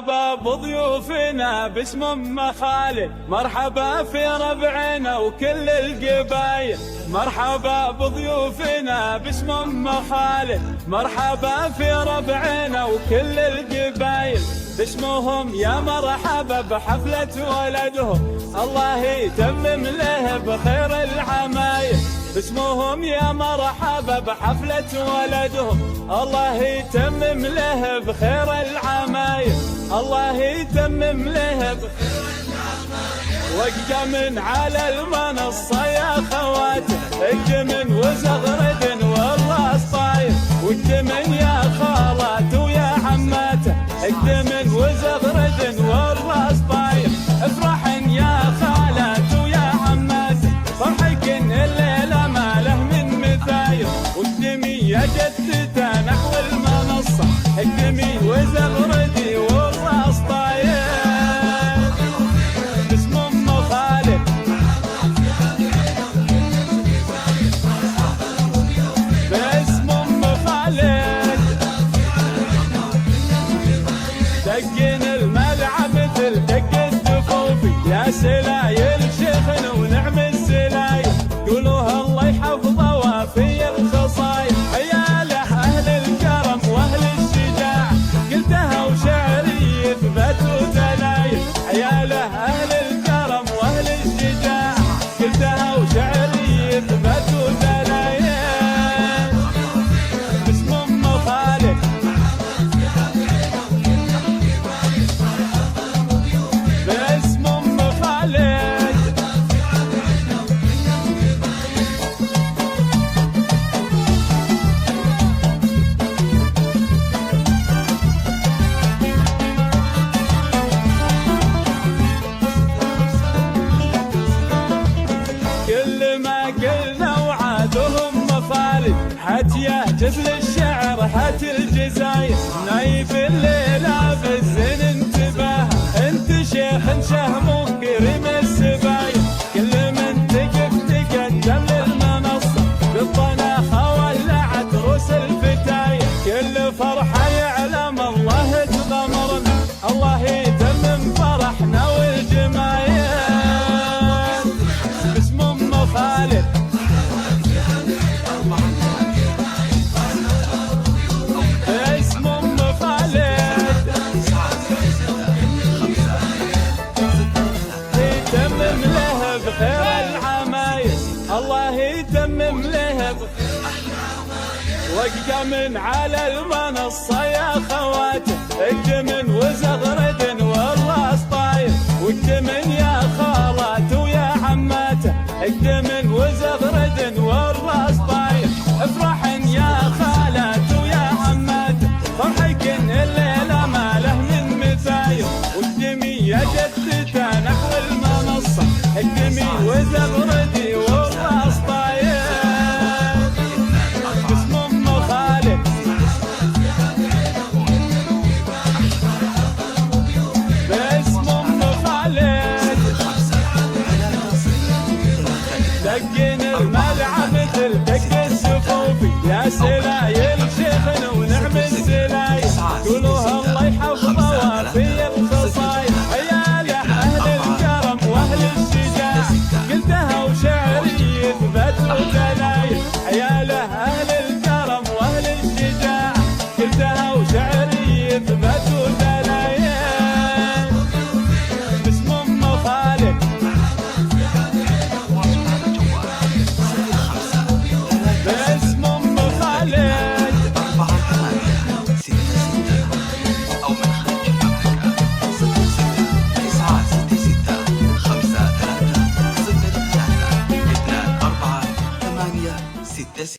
مرحبا بضيوفنا باسم ام خالد، مرحبا في ربعنا وكل القبايل. مرحبا بضيوفنا باسم ام خالد، مرحبا في ربعنا وكل القبايل. باسمهم يا مرحبا بحفلة ولدهم، الله يتمم له بخير العمايل. باسمهم يا مرحبا بحفلة ولدهم، الله يتمم له بخير العمايل. الله يتمم له بخير العمايل. واقدم على المنصة يا خواته، اقدم وزغرد والله صاير. واقدم يا خالات ويا عماته، اقدم وزغرد والله صاير. افرحن يا خالات ويا عماته، فرحك الليلة ما له من مثاير. واقدمي يا جدته نحو المنصة، اقدمي وزغردي والراس طاير. باسم ام خالد، باسم ام خالد، دقن الملعب مثل دق الدفوفي. يا سلايل شيخنا ونعم السلايل، قولوها الله يحفظه وفي الخصايل. عياله اهل الكرم واهل الشجاعه، قلتها وشعري يثبت ودلايل. عياله اهل الكرم واهل الشجاعه، قلتها وشعري يثبت ودلايل. باسم ام خالد، باسم ام خالد، كل ما قلنا وعادهم مخالد. هات يا جزل الشعر هات الجزاير، نايف الليلة بالزين انتباه. انت شيخ شهم كريم السباير، كل من تقف تقدم للمنصة. بالطناخة ولعت روس الفتاير، كل فرحة يعلم الله تغمرنا. الله يتمم فرحنا والجمايل. باسم ام خالد، باسم ام خالد، يتمم له بخير العمايل. الله يتمم له بخير العمايل. واقدم على المنصة يا خواته، اقدم وزغرد والله طاير. واقدم يا خالات ويا عماته، اقدم وزغرد والراس طاير. افرحن يا خالات ويا عماته، فرحك الليلة ما له من مثاير. واقدمي يا جدته نحو المنصة، اقدمي وزغردي والراس طاير. باسم ام خالد، باسم ام خالد، دق